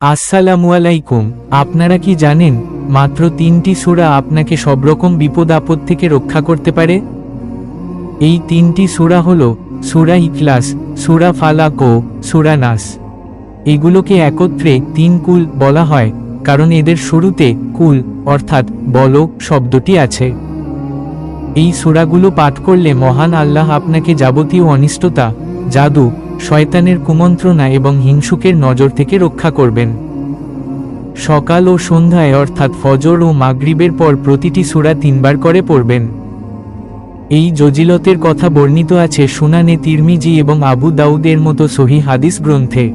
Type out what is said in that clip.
আসসালামু আলাইকুম। আপনারা কি জানেন মাত্র 3টি সূরা আপনাকে সব রকম বিপদ আপদ থেকে রক্ষা করতে পারে? এই 3টি সূরা হলো সূরা ইখলাস, সূরা ফালাক ও সূরা নাস। এগুলোকে একত্রে 3 কুল বলা হয় কারণ এদের শুরুতে কুল অর্থাৎ বলো শব্দটি আছে। এই সূরাগুলো পাঠ করলে মহান আল্লাহ আপনাকে যাবতীয় অনিষ্টতা, জাদু, শয়তানের কুমন্ত্রণা এবং হিংসুকের নজর থেকে রক্ষা করবেন। সকাল ও সন্ধ্যায় অর্থাৎ ফজর ও মাগরিবের পর প্রতিটি সূরা 3 বার করে পড়বেন। এই জজিলতের কথা বর্ণিত আছে সুনানে তিরমিজি এবং আবু দাউদের মতো সহিহ হাদিস গ্রন্থে।